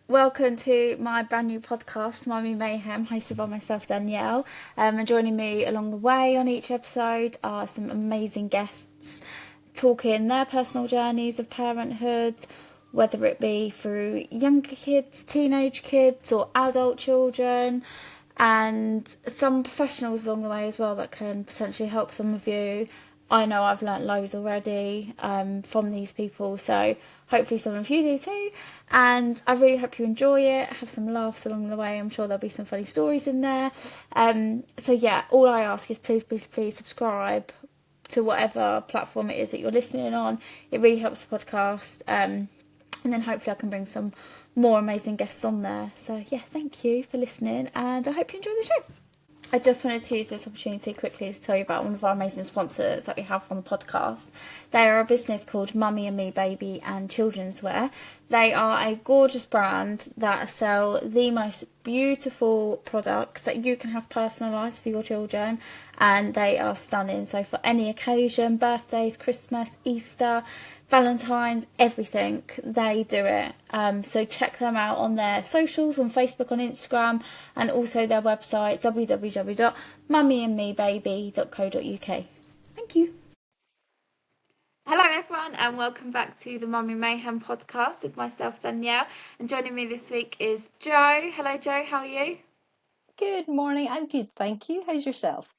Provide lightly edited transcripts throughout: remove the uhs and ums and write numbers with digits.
Welcome to my brand new podcast, Mayhem, hosted by myself, Danielle. And joining me along the way on each episode are some amazing guests talking their personal journeys of parenthood, whether it be through younger kids, teenage kids, or adult children, and some professionals along the way as well that can potentially help some of you. I know I've learnt loads already from these people, so hopefully some of you do too. And I really hope you enjoy it, have some laughs along the way. I'm sure there'll be some funny stories in there. So yeah, all I ask is please subscribe to whatever platform it is that you're listening on. It really helps the podcast. And then hopefully I can bring some more amazing guests on there. So yeah, thank you for listening, and I hope you enjoy the show. I just wanted to use this opportunity quickly to tell you about one of our amazing sponsors that we have on the podcast. They are a business called Mummy and Me Baby and Children's Wear. They are a gorgeous brand that sell the most beautiful products that you can have personalised for your children, and they are stunning. So for any occasion, birthdays, Christmas, Easter, Valentine's, everything, they do it. So check them out on their socials, on Facebook, on Instagram, and also their website, www.mummyandmebaby.co.uk. Thank you. Hello everyone, and welcome back to the Mummy Mayhem podcast with myself, Danielle, and joining me this week is Jo. Hello Jo, how are you? Good morning, I'm good, thank you. How's yourself?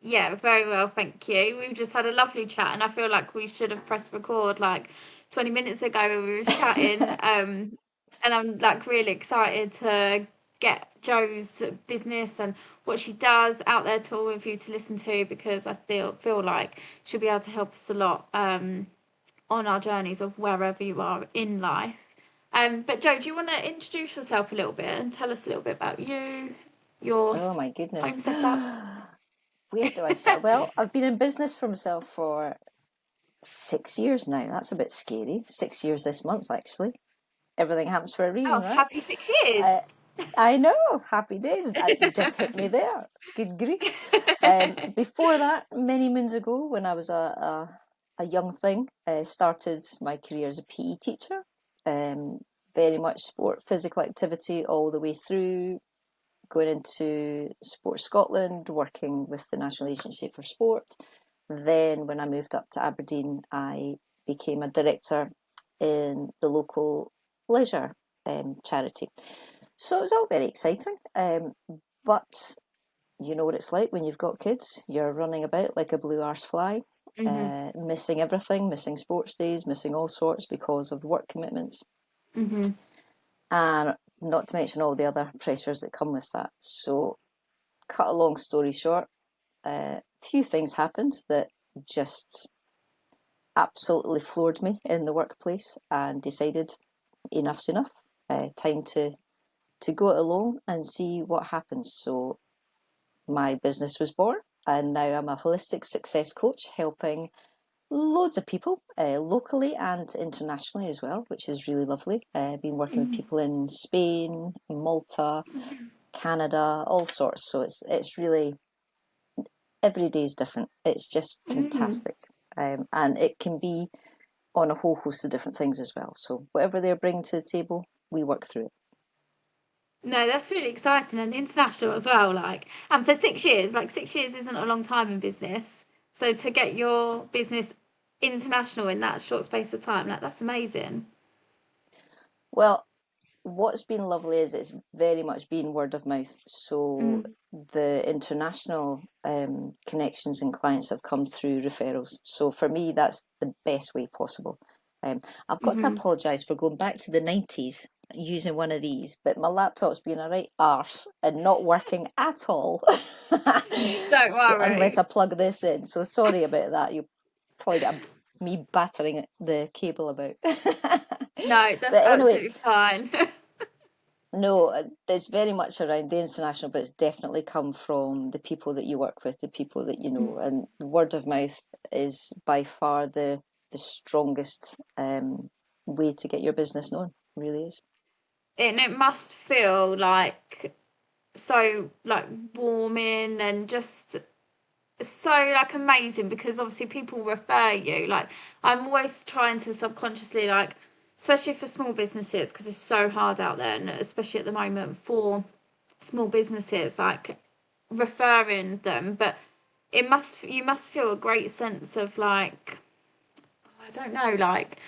Yeah, very well, thank you. We've just had a lovely chat, and I feel like we should have pressed record like 20 minutes ago when we were chatting. And I'm like really excited to get Jo's business and what she does out there to all of you to listen to, because I feel like she'll be able to help us a lot on our journeys of wherever you are in life. But Jo, do you want to introduce yourself a little bit and tell us a little bit about you, your Oh my goodness. home setup? Where do I start? Well, I've been in business for myself for 6 years now. That's a bit scary. 6 years this month, actually. Everything happens for a reason, Oh, right? happy 6 years. I know, happy days. It just hit me there. Good grief. Before that, many moons ago, when I was a young thing, started my career as a PE teacher. Very much sport, physical activity all the way through, going into Sport Scotland, working with the National Agency for Sport. Then, when I moved up to Aberdeen, I became a director in the local leisure charity. So it was all very exciting. But you know what it's like when you've got kids. You're running about like a blue arse fly, missing everything, missing sports days, missing all sorts because of work commitments. And not to mention all the other pressures that come with that. So, cut a long story short, a few things happened that just absolutely floored me in the workplace, and decided enough's enough. Time to go it alone and see what happens. So my business was born, and now I'm a holistic success coach, helping loads of people, locally and internationally as well, which is really lovely. Been working with people in Spain, Malta, Canada, all sorts. So it's really, every day is different. It's just fantastic, and it can be on a whole host of different things as well. So whatever they're bringing to the table, we work through it. No, that's really exciting and international as well. And for 6 years, 6 years isn't a long time in business. So to get your business international in that short space of time, that's amazing. Well, what's been lovely is it's very much been word of mouth. So the international connections and clients have come through referrals. So for me, that's the best way possible. I've got to apologise for going back to the 90s using one of these, but my laptop's been a right arse and not working at all. Don't worry. Unless I plug this in. So sorry about that. You'll probably get me battering the cable about. No, that's But anyway, absolutely fine. no, it's very much around the international, but it's definitely come from the people that you work with, the people that you know, and word of mouth is by far the strongest way to get your business known. It really is. And it must feel so warming and just so amazing, because obviously people refer you. I'm always trying to subconsciously especially for small businesses, because it's so hard out there, and especially at the moment for small businesses, like referring them. But you must feel a great sense of like, I don't know, like,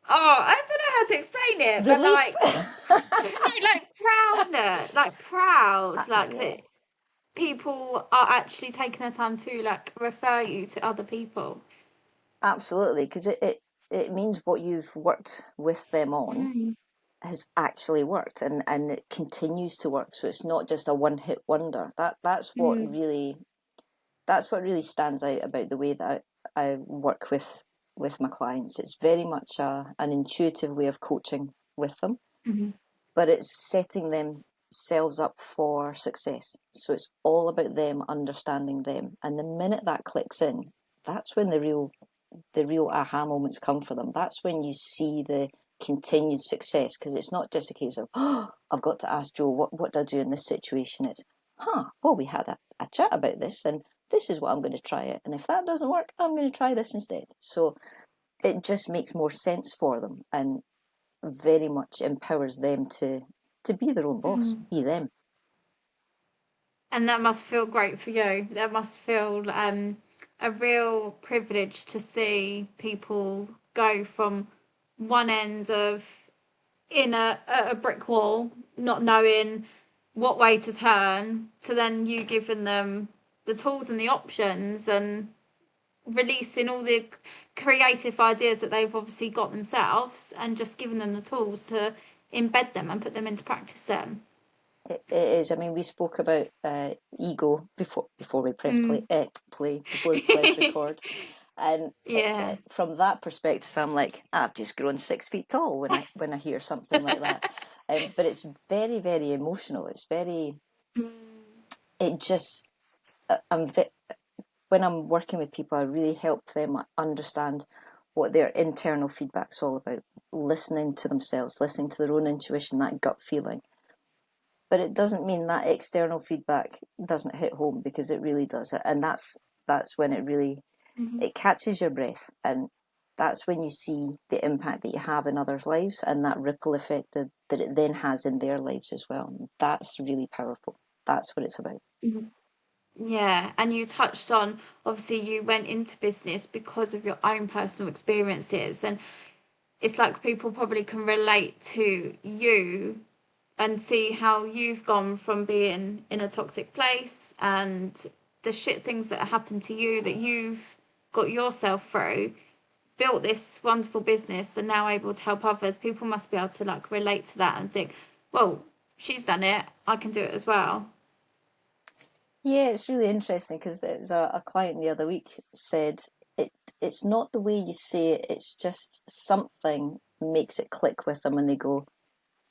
oh, I don't know how to explain it, but Relief. like, no, like proudness, like proud, like Yeah, that people are actually taking the time to like refer you to other people. absolutely, because it means what you've worked with them on Mm. has actually worked, and it continues to work. So it's not just a one-hit wonder. Mm. That's what really stands out about the way that I work with my clients. It's very much an intuitive way of coaching with them, Mm-hmm. but it's setting themselves up for success. So it's all about them understanding them. And the minute that clicks in, that's when the real aha moments come for them. That's when you see the continued success, because it's not just a case of, oh, I've got to ask Joe, what do I do in this situation? It's, well, we had a chat about this, and this is what I'm going to try it. And if that doesn't work, I'm going to try this instead. So it just makes more sense for them, and very much empowers them to be their own boss, Mm. be them. And that must feel great for you. That must feel a real privilege to see people go from one end of in a brick wall, not knowing what way to turn, to then you giving them the tools and the options and releasing all the creative ideas that they've obviously got themselves, and just giving them the tools to embed them and put them into practice then. It is. I mean, we spoke about ego before we press Mm. play before we press record, and Yeah. from that perspective, I'm like, I've just grown 6 feet tall when I hear something like that. But it's very, very emotional. It's very. Mm. It just. I'm when I'm working with people, I really help them understand what their internal feedback's all about. Listening to themselves, listening to their own intuition, that gut feeling. But it doesn't mean that external feedback doesn't hit home, because it really does. And that's when it really Mm-hmm. it catches your breath, and that's when you see the impact that you have in others' lives, and that ripple effect that it then has in their lives as well. And that's really powerful. That's what it's about. Yeah, and you touched on, obviously you went into business because of your own personal experiences, and it's like people probably can relate to you and see how you've gone from being in a toxic place and the shit things that happened to you that you've got yourself through, built this wonderful business and now able to help others. People must be able to like relate to that and think, well, she's done it, I can do it as well. Yeah, it's really interesting, because it was a client the other week said it it's not the way you say it, it's just something makes it click with them, and they go,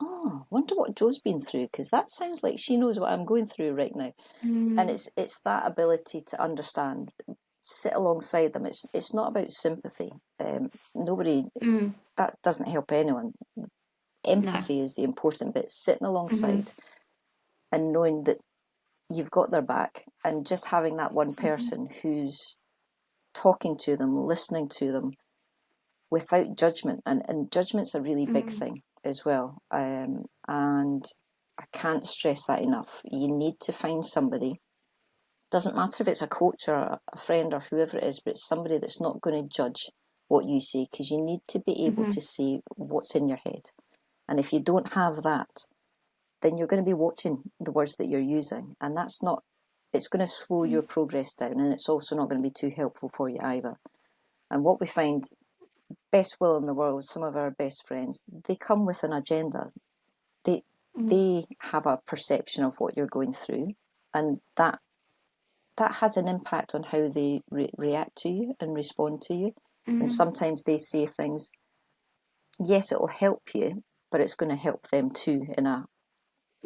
oh, wonder what Joe's been through, because that sounds like she knows what I'm going through right now. And Mm. it's that ability to understand, sit alongside them. It's not about sympathy. Nobody Mm. That doesn't help anyone. No. Empathy is the important bit. Sitting Mm-hmm. alongside and knowing that you've got their back, and just having that one Mm-hmm. person who's talking to them, listening to them without judgment. And judgment's a really big Mm-hmm. thing as well. And I can't stress that enough. You need to find somebody. Doesn't matter if it's a coach or a friend or whoever it is, but it's somebody that's not going to judge what you say, because you need to be able Mm-hmm. to see what's in your head. And if you don't have that, then you're going to be watching the words that you're using, and that's not. It's going to slow your progress down, and it's also not going to be too helpful for you either. And what we find, best will in the world, some of our best friends, they come with an agenda. They Mm-hmm. they have a perception of what you're going through, and that has an impact on how they react to you and respond to you. And Mm-hmm. sometimes they say things, yes, it will help you, but it's going to help them too in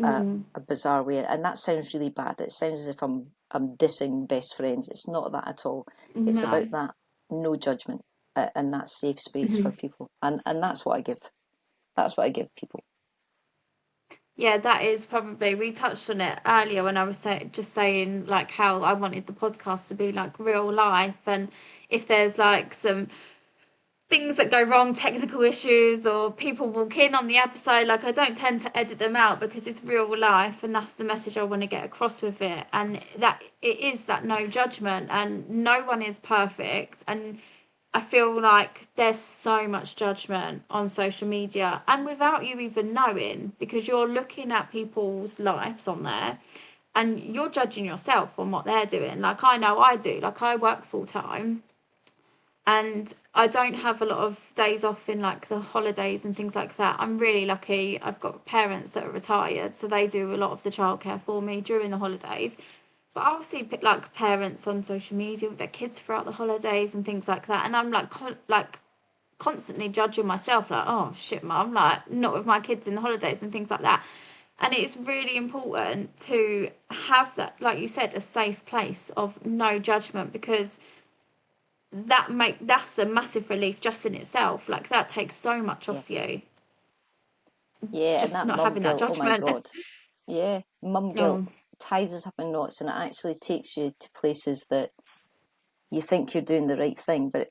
Mm-hmm. a bizarre way. And that sounds really bad. It sounds as if I'm dissing best friends. It's not that at all. It's No. about that no judgment, and that safe space Mm-hmm. for people. And that's what I give. That's what I give people. Yeah, that is probably, we touched on it earlier when I was just saying like how I wanted the podcast to be like real life, and if there's like some things that go wrong, technical issues, or people walk in on the episode, like I don't tend to edit them out because it's real life, and that's the message I want to get across with it. And that it is that no judgment, and no one is perfect. And I feel like there's so much judgment on social media, and without you even knowing, because you're looking at people's lives on there and you're judging yourself on what they're doing. Like I know I do, like I work full time and I don't have a lot of days off in like the holidays and things like that. I'm really lucky. I've got parents that are retired, so they do a lot of the childcare for me during the holidays. But I'll see like parents on social media with their kids throughout the holidays and things like that, and I'm like constantly judging myself, like, oh shit, mum, like not with my kids in the holidays and things like that. And it's really important to have that, like you said, a safe place of no judgment, because that's a massive relief just in itself. Like that takes so much Yeah. off you, Yeah, and just that not mum having that guilt, oh my judgment. God. Yeah, mum guilt Oh. ties us up in knots, and it actually takes you to places that you think you're doing the right thing, but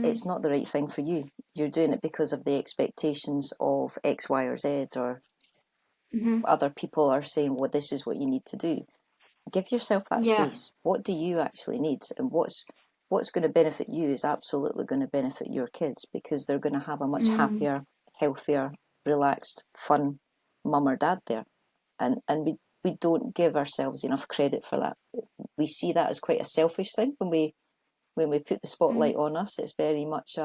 it's not the right thing for you. You're doing it because of the expectations of X, Y, or Z, or other people are saying, well, this is what you need to do. Give yourself that Yeah. space. What do you actually need? And what's going to benefit you is absolutely going to benefit your kids, because they're going to have a much happier, healthier, relaxed, fun mum or dad there. And we don't give ourselves enough credit for that. We see that as quite a selfish thing when we put the spotlight on us. It's very much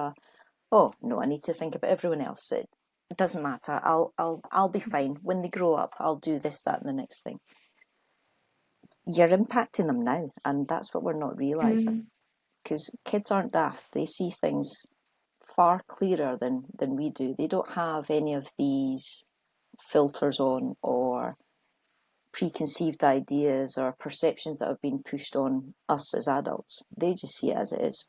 oh no, I need to think about everyone else. It doesn't matter. I'll be fine. When they grow up, I'll do this, that, and the next thing. You're impacting them now, and that's what we're not realising. Because kids aren't daft. They see things far clearer than we do. They don't have any of these filters on, or preconceived ideas or perceptions that have been pushed on us as adults. They just see it as it is.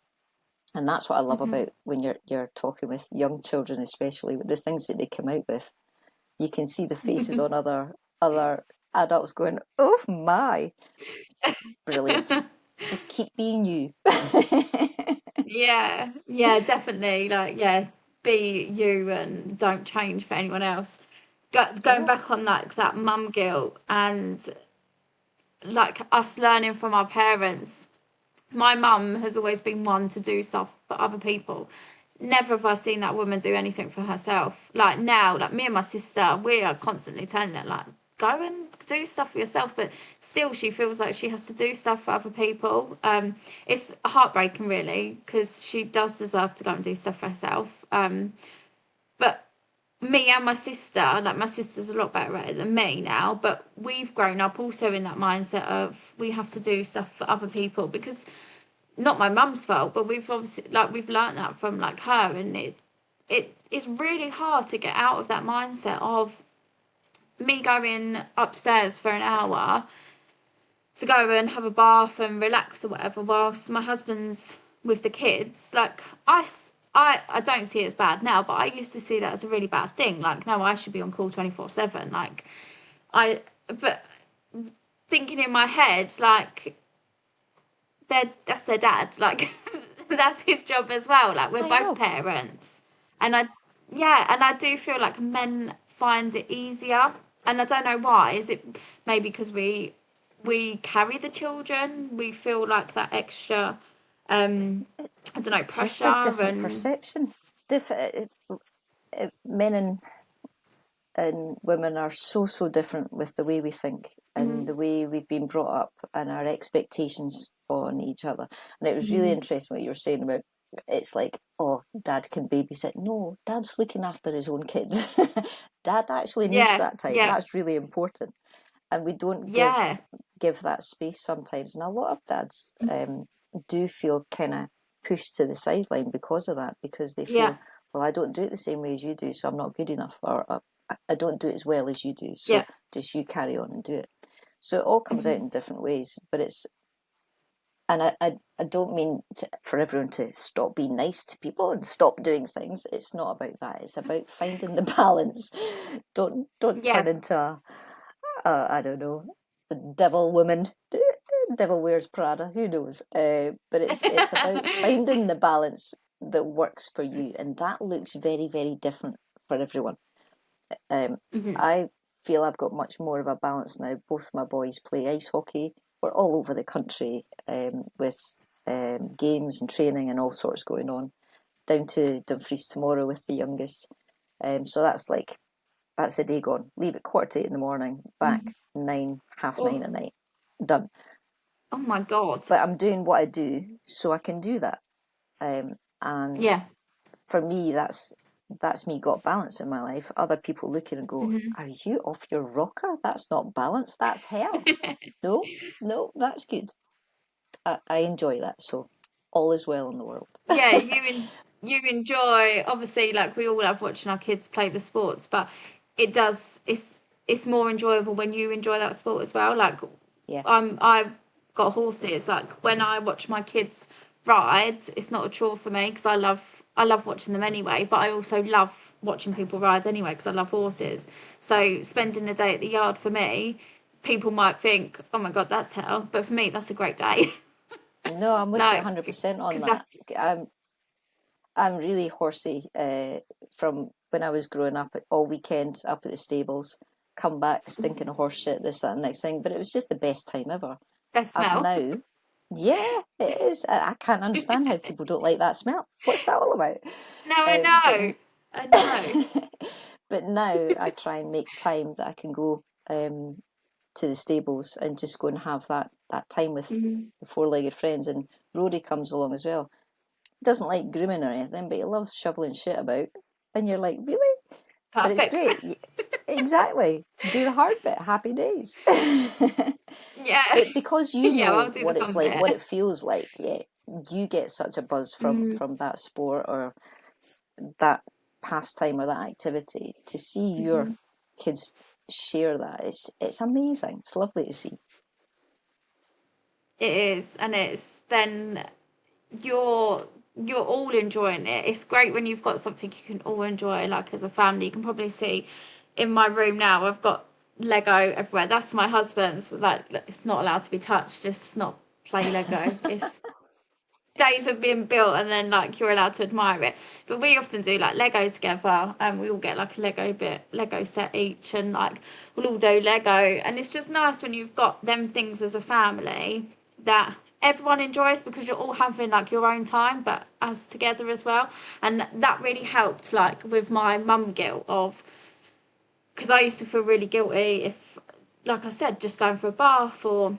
And that's what I love about when you're talking with young children, especially with the things that they come out with. You can see the faces on other adults going, "Oh my, brilliant! Just keep being you." Yeah, yeah, definitely. Like, yeah, be you and don't change for anyone else. Going Yeah, back on like that mum guilt and like us learning from our parents. My mum has always been one to do stuff for other people. Never have I seen that woman do anything for herself. Like now, like me and my sister, we are constantly telling her like, go and do stuff for yourself, but still she feels like she has to do stuff for other people. It's heartbreaking really, because she does deserve to go and do stuff for herself. But me and my sister, like my sister's a lot better at it than me now, but we've grown up also in that mindset of we have to do stuff for other people, because not my mum's fault, but we've obviously like we've learned that from like her, and it is really hard to get out of that mindset of me going upstairs for an hour to go and have a bath and relax or whatever whilst my husband's with the kids. Like I don't see it as bad now, but I used to see that as a really bad thing. Like, no, I should be on call 24/7. Like but thinking in my head, like that's their dad. Like that's his job as well. Like we're I both know. parents, and I do feel like men find it easier, and I don't know why. Is it maybe because we carry the children? We feel like that extra, I don't know, It's just pressure a different and perception. Men and women are so different with the way we think and the way we've been brought up and our expectations on each other. And it was really interesting what you were saying about it's like, oh, dad can babysit. No, dad's looking after his own kids. Dad actually needs yeah, that time. yeah, That's really important. And we don't yeah, give that space sometimes. And a lot of dads do feel kind of pushed to the sideline because of that, because they yeah, feel, well, I don't do it the same way as you do, so I'm not good enough, or I don't do it as well as you do, so yeah, just you carry on and do it. So it all comes out in different ways, but it's, and I don't mean for everyone to stop being nice to people and stop doing things. It's not about that. It's about finding the balance. Don't turn yeah, into I don't know, the devil woman. Devil wears Prada. Who knows? But it's about finding the balance that works for you, and that looks very, very different for everyone. I feel I've got much more of a balance now. Both my boys play ice hockey. We're all over the country with games and training and all sorts going on. Down to Dumfries tomorrow with the youngest. So that's the day gone. Leave at 8:15 in the morning, back 9, 9:30 at night. Done. Oh my God. But I'm doing what I do so I can do that. And for me, that's me got balance in my life. Other people look at it and go, are you off your rocker? That's not balance, that's hell. No, that's good. I enjoy that, so all is well in the world. Yeah, you enjoy, obviously, like we all love watching our kids play the sports, but it's more enjoyable when you enjoy that sport as well. Like I've got horses. Like when I watch my kids ride, it's not a chore for me because I love watching them anyway, but I also love watching people ride anyway because I love horses. So spending a day at the yard for me, people might think, oh my God, that's hell, but for me that's a great day. No, I'm with you 100% on that. I'm really horsey from when I was growing up all weekend up at the stables, come back stinking of horse shit, this, that, and next thing. But it was just the best time ever. Best smell. Yeah, it is. I can't understand how people don't like that smell. What's that all about? No, I know. But now I try and make time that I can go to the stables and just go and have that time with the four-legged friends. And Rory comes along as well. He doesn't like grooming or anything, but he loves shoveling shit about. And you're like, really? Perfect. But it's great. Exactly. Do the hard bit. Happy days. Yeah. But because you know what it's like, bit. what it feels like, you get such a buzz from that sport or that pastime or that activity. To see your kids share that, it's amazing. It's lovely to see. It is, and it's then you're all enjoying it. It's great when you've got something you can all enjoy, like as a family. You can probably see in my room now I've got Lego everywhere. That's my husband's. Like it's not allowed to be touched. Just not play Lego. It's days of being built and then like you're allowed to admire it. But we often do like Lego together and we all get like a Lego set each and like we'll all do Lego, and it's just nice when you've got them things as a family that everyone enjoys because you're all having like your own time but as together as well. And that really helped like with my mum guilt of, because I used to feel really guilty if, like I said, just going for a bath or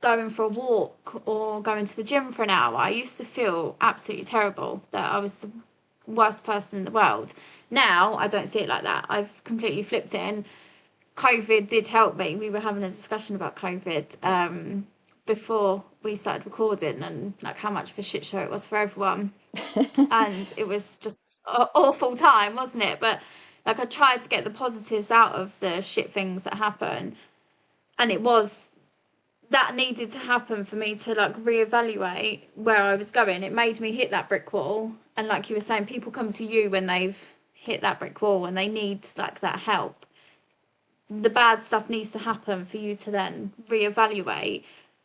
going for a walk or going to the gym for an hour. I used to feel absolutely terrible that I was the worst person in the world. Now I don't see it like that. I've completely flipped it, and COVID did help me. We were having a discussion about COVID before we started recording and like how much of a shit show it was for everyone. And it was just an awful time, wasn't it? But like I tried to get the positives out of the shit things that happen, and it was that needed to happen for me to like reevaluate where I was going. It made me hit that brick wall, and like you were saying, people come to you when they've hit that brick wall and they need like that help. The bad stuff needs to happen for you to then reevaluate,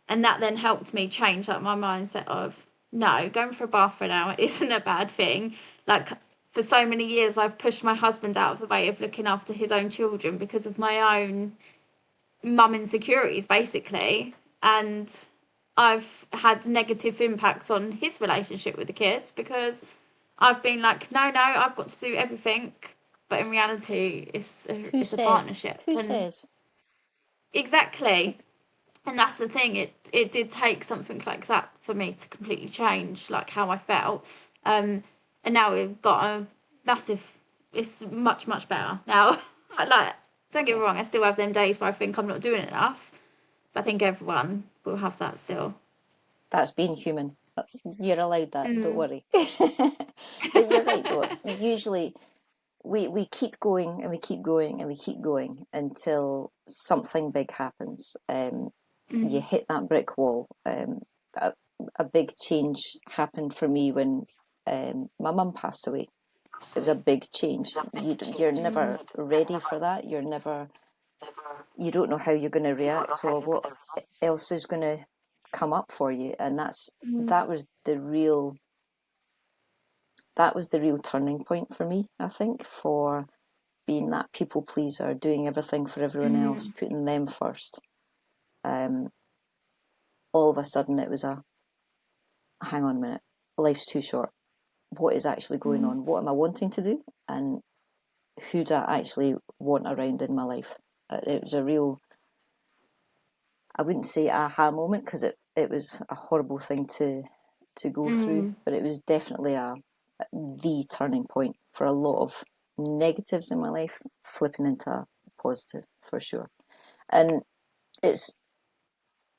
and that then helped me change like my mindset of no, going for a bath for an hour isn't a bad thing. Like for so many years I've pushed my husband out of the way of looking after his own children because of my own mum insecurities basically, and I've had negative impacts on his relationship with the kids because I've been like no, I've got to do everything, but in reality it's a partnership. Who says? Exactly. And that's the thing, it did take something like that for me to completely change like how I felt. And now we've got a massive, it's much better now. Like, don't get me wrong, I still have them days where I think I'm not doing enough, but I think everyone will have that still. That's being human. You're allowed that, don't worry. But you're right though. Usually we keep going and we keep going and we keep going until something big happens. You hit that brick wall. A big change happened for me when my mum passed away. It was a big change. You're never ready for that. You don't know how you're going to react or what else is going to come up for you. And that was the real that was the real turning point for me, I think, for being that people pleaser, doing everything for everyone else, putting them first. All of a sudden it was hang on a minute, life's too short. What is actually going on? What am I wanting to do? And who do I actually want around in my life? It was a real, I wouldn't say aha moment, because it was a horrible thing to go through, but it was definitely the turning point for a lot of negatives in my life flipping into a positive, for sure. And it's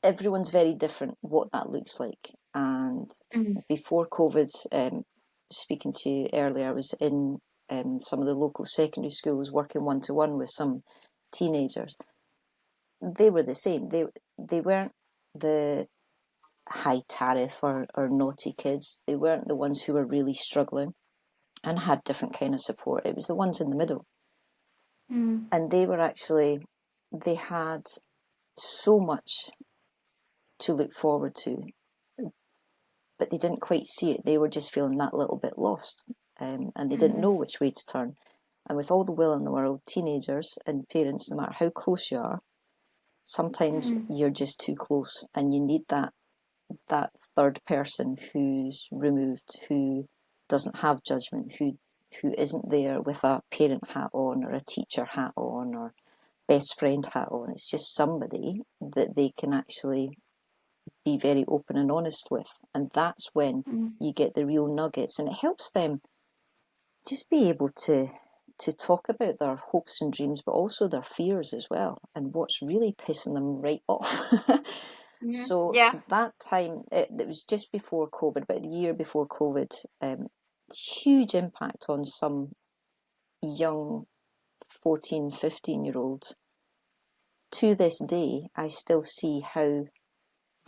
everyone's very different what that looks like. And before COVID, speaking to you earlier, I was in some of the local secondary schools working one-to-one with some teenagers. They were the same. They weren't the high tariff or naughty kids. They weren't the ones who were really struggling and had different kind of support. It was the ones in the middle. And they had so much to look forward to, but they didn't quite see it. They were just feeling that little bit lost, and they didn't know which way to turn. And with all the will in the world, teenagers and parents, no matter how close you are, sometimes you're just too close, and you need that third person who's removed, who doesn't have judgment, who isn't there with a parent hat on or a teacher hat on or best friend hat on. It's just somebody that they can actually be very open and honest with. And that's when you get the real nuggets, and it helps them just be able to talk about their hopes and dreams, but also their fears as well, and what's really pissing them right off. So that time, it was just before COVID, about the year before COVID, huge impact on some young 14, 15-year-olds. To this day, I still see how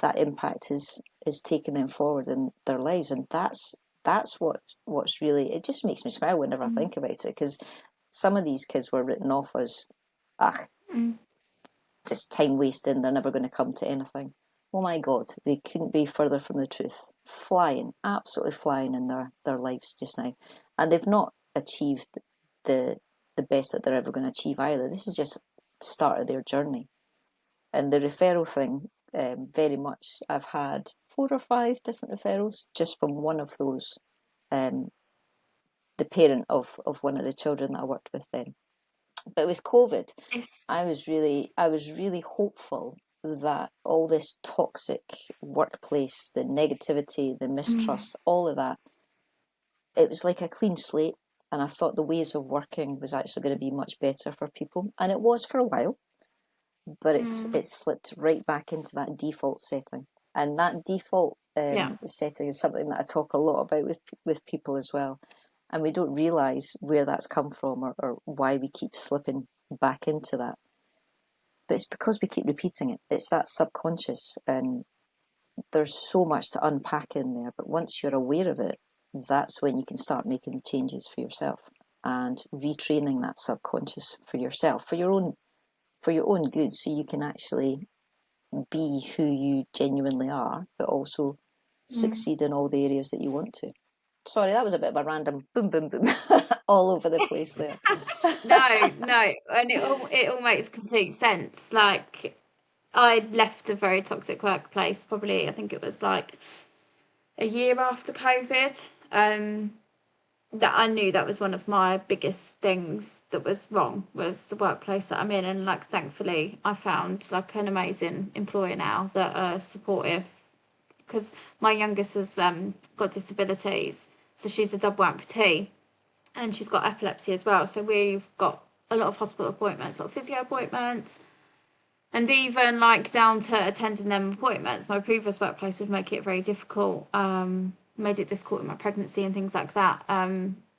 that impact is taking them forward in their lives, and that's what's really, it just makes me smile whenever I think about it, because some of these kids were written off as just time wasting, they're never going to come to anything. Oh my God, they couldn't be further from the truth. Absolutely flying in their lives just now, and they've not achieved the best that they're ever going to achieve either. This is just the start of their journey. And the referral thing, very much, I've had 4 or 5 different referrals just from one of those, the parent of one of the children that I worked with then. But with COVID, I was really hopeful that all this toxic workplace, the negativity, the mistrust, all of that, it was like a clean slate. And I thought the ways of working was actually going to be much better for people. And it was for a while, but it's slipped right back into that default setting. And that default setting is something that I talk a lot about with people as well. And we don't realise where that's come from or why we keep slipping back into that. But it's because we keep repeating it. It's that subconscious, and there's so much to unpack in there. But once you're aware of it, that's when you can start making the changes for yourself and retraining that subconscious for yourself, for your own good, so you can actually be who you genuinely are, but also succeed in all the areas that you want to. Sorry, that was a bit of a random boom, boom, boom, all over the place there. No, and it all makes complete sense. Like, I left a very toxic workplace, probably, I think it was like a year after COVID. That I knew that was one of my biggest things that was wrong, was the workplace that I'm in. And like, thankfully, I found like an amazing employer now that are supportive, because my youngest has got disabilities, so she's a double amputee, and she's got epilepsy as well. So we've got a lot of hospital appointments, a lot of physio appointments, and even like down to attending them appointments. My previous workplace would make it very difficult, made it difficult in my pregnancy and things like that.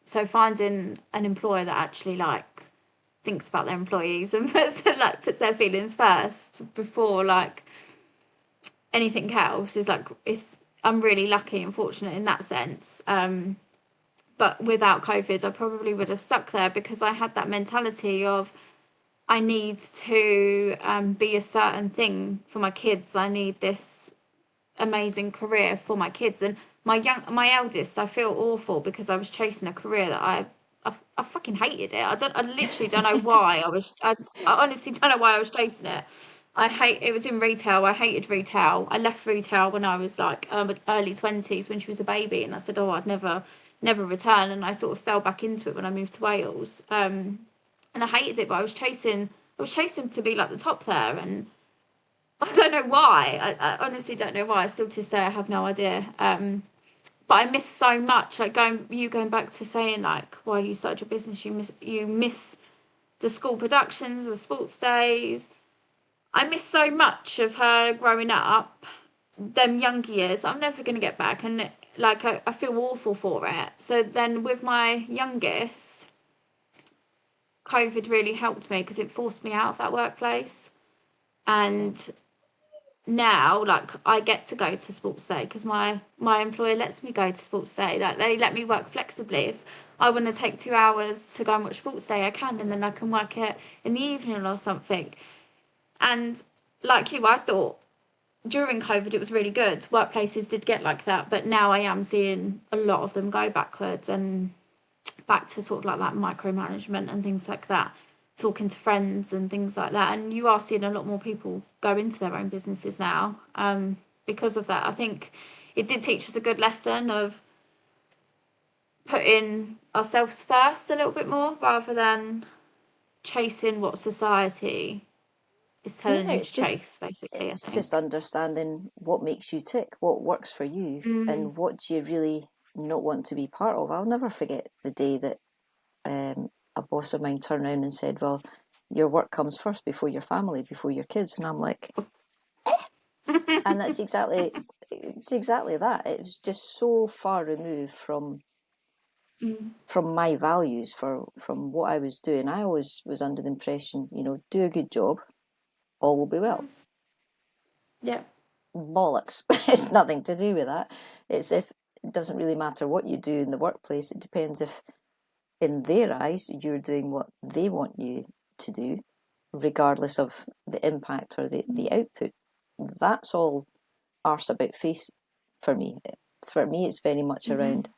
So finding an employer that actually like thinks about their employees and puts their feelings first before like anything else is like, I'm really lucky and fortunate in that sense. But without COVID, I probably would have stuck there, because I had that mentality of, I need to be a certain thing for my kids. I need this amazing career for my kids. And my eldest, I feel awful because I was chasing a career that I fucking hated it. I literally don't know why I honestly don't know why I was chasing it. It was in retail. I hated retail. I left retail when I was like early 20s when she was a baby, and I said, oh, I'd never return, and I sort of fell back into it when I moved to Wales. And I hated it, but I was chasing to be like the top there, and I don't know why. I honestly don't know why. Still to this day, I have no idea. But I miss so much. Like going back to saying like why you started your business. You miss the school productions, the sports days. I miss so much of her growing up. Them younger years, I'm never gonna get back, and like I feel awful for it. So then with my youngest, COVID really helped me because it forced me out of that workplace, and now like I get to go to sports day because my employer lets me go to sports day. Like they let me work flexibly. If I want to take 2 hours to go and watch sports day, I can, and then I can work it in the evening or something. And like you, I thought during COVID it was really good. Workplaces did get like that, but now I am seeing a lot of them go backwards and back to sort of like that micromanagement and things like that, talking to friends and things like that. And you are seeing a lot more people go into their own businesses now, because of that. I think it did teach us a good lesson of putting ourselves first a little bit more rather than chasing what society is telling Yeah, you to chase, basically, I it's just think. understanding what makes you tick, what works for you, Mm. and what do you really not want to be part of. I'll never forget the day that a boss of mine turned around and said, "Well, your work comes first before your family, before your kids," and I'm like, and it's exactly that. It was just so far removed Mm. from my values, from what I was doing. I always was under the impression, do a good job, all will be well. Yeah. Bollocks. It's nothing to do with that. It's if it doesn't really matter what you do in the workplace. It depends if, in their eyes, you're doing what they want you to do, regardless of the impact or the output. That's all arse about face for me. For me, it's very much Mm-hmm. around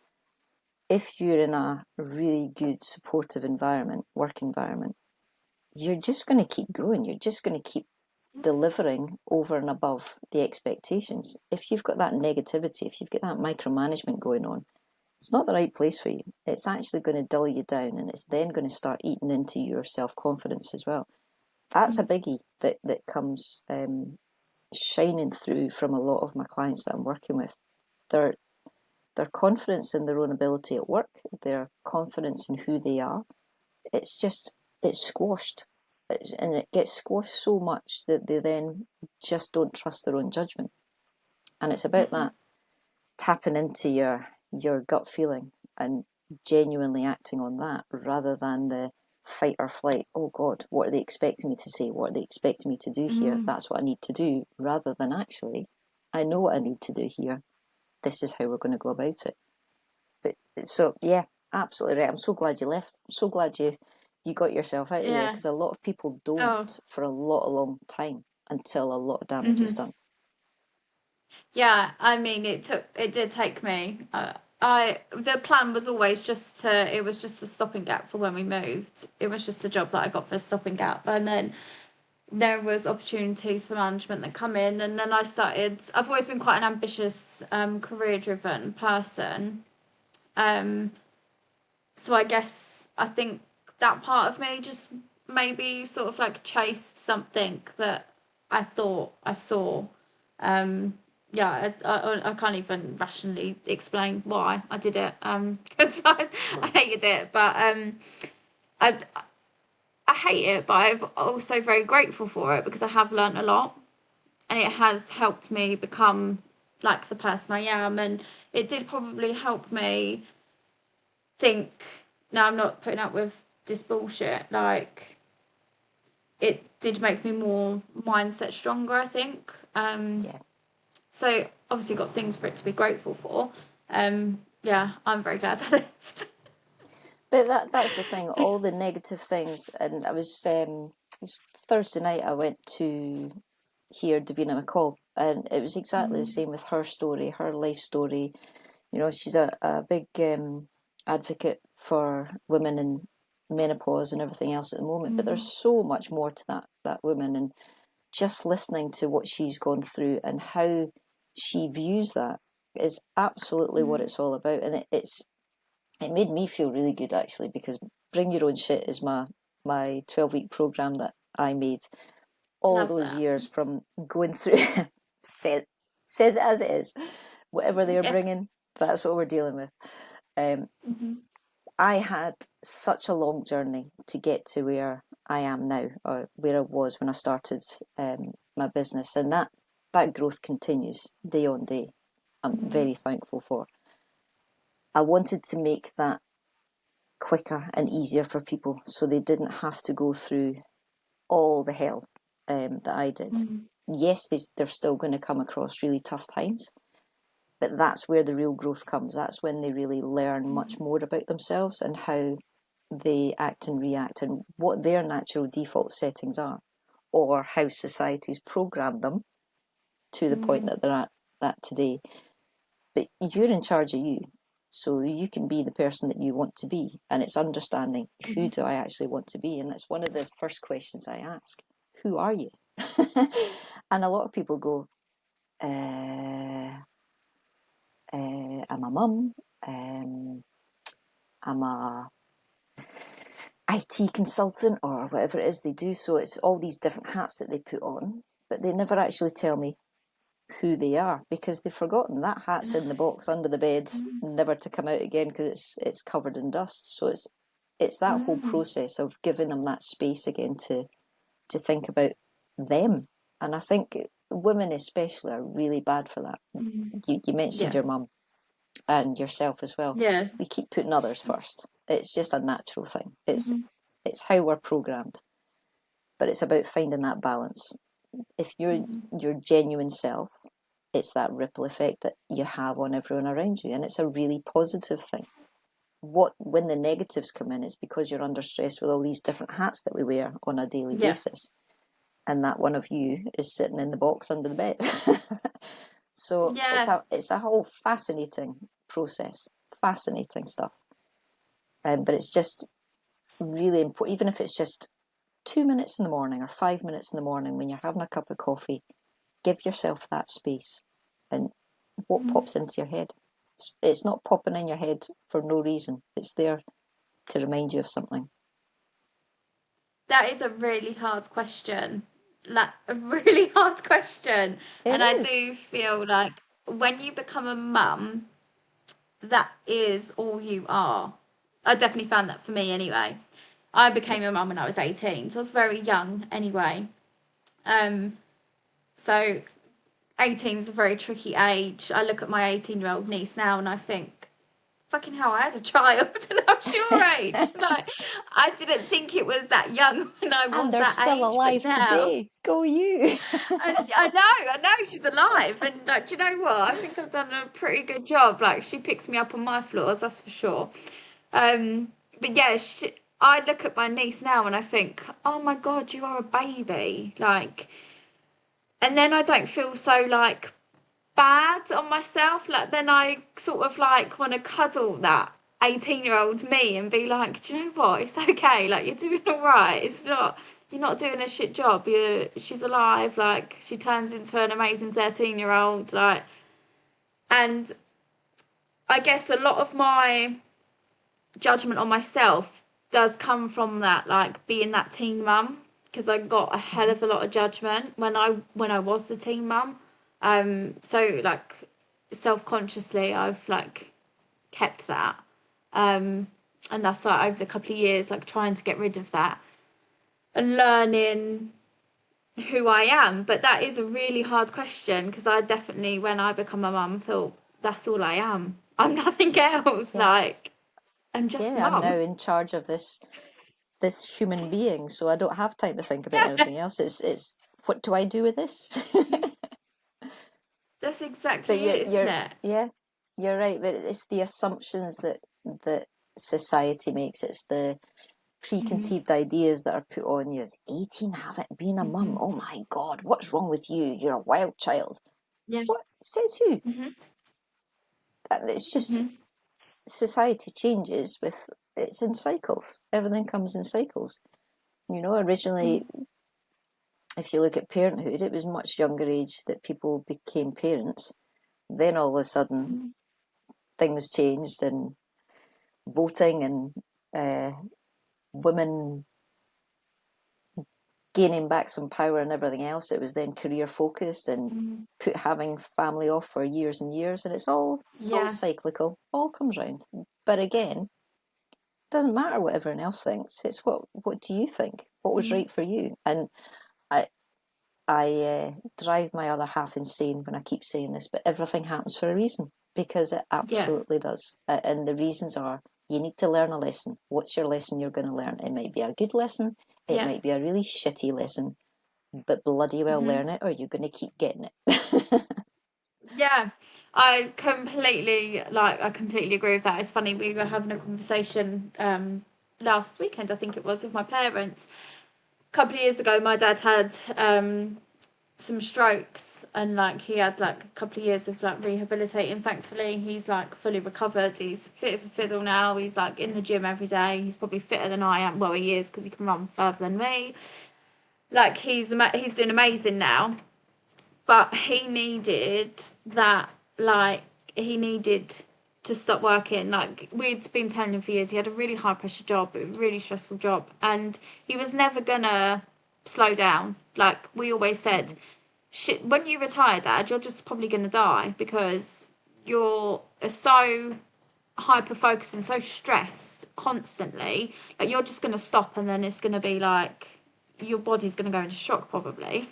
if you're in a really good, supportive environment, work environment, you're just going to keep growing. You're just going to keep delivering over and above the expectations. If you've got that negativity, if you've got that micromanagement going on, it's not the right place for you. It's actually going to dull you down, and it's then going to start eating into your self-confidence as well. That's a biggie that comes shining through from a lot of my clients that I'm working with. Their their confidence in their own ability at work, their confidence in who they are, it's squashed. And it gets squashed so much that they then just don't trust their own judgment. And it's about that tapping into your gut feeling and genuinely acting on that rather than the fight or flight. Oh God, what are they expecting me to say? What are they expecting me to do here? Mm. That's what I need to do, rather than actually, I know what I need to do here. This is how we're going to go about it. But so yeah, absolutely right. I'm so glad you left. I'm so glad you got yourself out of there, Yeah. because a lot of people don't Oh. for a long time until a lot of damage is Mm-hmm. done. Yeah, I mean, it did take me. The plan was always it was just a stopping gap for when we moved. It was just a job that I got for a stopping gap, and then there was opportunities for management that come in, and then I've always been quite an ambitious, career-driven person. Um, so I think that part of me just maybe sort of like chased something that I thought I saw. Um, yeah, I can't even rationally explain why I did it, because I hated it, but I I hate it, but I'm also very grateful for it because I have learnt a lot, and it has helped me become like the person I am, and it did probably help me think, no, I'm not putting up with this bullshit. Like, it did make me more mindset stronger, I think. Yeah. So obviously got things for it to be grateful for. Yeah, I'm very glad I left. But that's the thing, all the negative things. And it was Thursday night I went to hear Davina McCall, and it was exactly the same with her story, her life story. She's a big advocate for women in menopause and everything else at the moment, but there's so much more to that woman, and just listening to what she's gone through and how she views that is absolutely what it's all about. And it made me feel really good, actually, because Bring Your Own Shit is my 12-week program that I made all those years from going through. says it as it is. Whatever they're bringing, that's what we're dealing with. I had such a long journey to get to where I am now, or where I was when I started my business, and that growth continues day on day. I'm very thankful for. I wanted to make that quicker and easier for people, so they didn't have to go through all the hell that I did. Yes, they're still going to come across really tough times, but that's where the real growth comes. That's when they really learn much more about themselves and how they act and react and what their natural default settings are, or how society's programmed them to the point that they're at that today. But you're in charge of you, so you can be the person that you want to be, and it's understanding who do I actually want to be. And that's one of the first questions I ask: who are you? And a lot of people go, I'm a mum, I'm a IT consultant, or whatever it is they do. So it's all these different hats that they put on, but they never actually tell me who they are, because they've forgotten that hat's in the box under the bed, never to come out again because it's covered in dust. So it's that whole process of giving them that space again to think about them. And I think women especially are really bad for that. You mentioned your mum and yourself as well. Yeah. We keep putting others first. It's just a natural thing. It's how we're programmed. But it's about finding that balance. If you're your genuine self, it's that ripple effect that you have on everyone around you, and it's a really positive thing. When the negatives come in, it's because you're under stress with all these different hats that we wear on a daily basis, and that one of you is sitting in the box under the bed. So it's a whole fascinating process, fascinating stuff. But it's just really important, even if it's just 2 minutes in the morning or 5 minutes in the morning when you're having a cup of coffee. Give yourself that space, and what pops into your head? It's not popping in your head for no reason. It's there to remind you of something. That is a really hard question. Like, a really hard question. And I do feel like when you become a mum, that is all you are. I definitely found that for me anyway. I became a mum when I was 18, so I was very young anyway. So 18 is a very tricky age. I look at my 18-year-old niece now and I think, fucking hell, I had a child and I was your age. Like, I didn't think it was that young when I was and they're that still age, alive but now, today. Go you. I know she's alive, and like, do you know what? I think I've done a pretty good job. Like, she picks me up on my flaws, that's for sure. But yeah, I look at my niece now and I think, oh my God, you are a baby. Like, and then I don't feel so like bad on myself. Like, then I sort of like want to cuddle that 18-year-old me and be like, do you know what? It's okay. Like, you're doing all right. You're not doing a shit job. She's alive. Like, she turns into an amazing 13-year-old. Like, and I guess a lot of my judgment on myself does come from that, like being that teen mum, because I got a hell of a lot of judgment when I was the teen mum. So like self-consciously I've like kept that. And that's like over the couple of years, like trying to get rid of that and learning who I am. But that is a really hard question, because I definitely, when I become a mum, thought that's all I am. I'm nothing else. Like, I'm just mum. I'm now in charge of this human being, so I don't have time to think about anything else. It's what do I do with this? That's exactly it, isn't it? Yeah, you're right. But it's the assumptions that society makes. It's the preconceived ideas that are put on you. As 18, haven't been a mum. Oh my God, what's wrong with you? You're a wild child. Yeah. What says who? It's just society changes it's in cycles. Everything comes in cycles. Originally, if you look at parenthood, it was much younger age that people became parents. Then all of a sudden, things changed, and voting and women gaining back some power and everything else. It was then career focused and having family off for years and years, and it's all cyclical. All comes round. But again, it doesn't matter what everyone else thinks. It's what do you think? What was right for you? And I drive my other half insane when I keep saying this, but everything happens for a reason, because it absolutely does. And the reasons are, you need to learn a lesson. What's your lesson you're going to learn? It might be a good lesson. It might be a really shitty lesson, but bloody well learn it, or you're going to keep getting it. Yeah, I completely agree with that. It's funny, we were having a conversation last weekend, I think it was, with my parents. A couple of years ago, my dad had some strokes, and like he had like a couple of years of like rehabilitating. Thankfully, he's like fully recovered. He's fit as a fiddle now. He's like in the gym every day. He's probably fitter than I am. Well, he is, because he can run further than me. Like he's doing amazing now. But he needed that, like, he needed to stop working. Like, we'd been telling him for years, he had a really high pressure job, a really stressful job, and he was never gonna slow down. Like, we always said, shit, when you retire, Dad, you're just probably gonna die, because you're so hyper focused and so stressed constantly. Like, you're just gonna stop, and then it's gonna be like, your body's gonna go into shock, probably.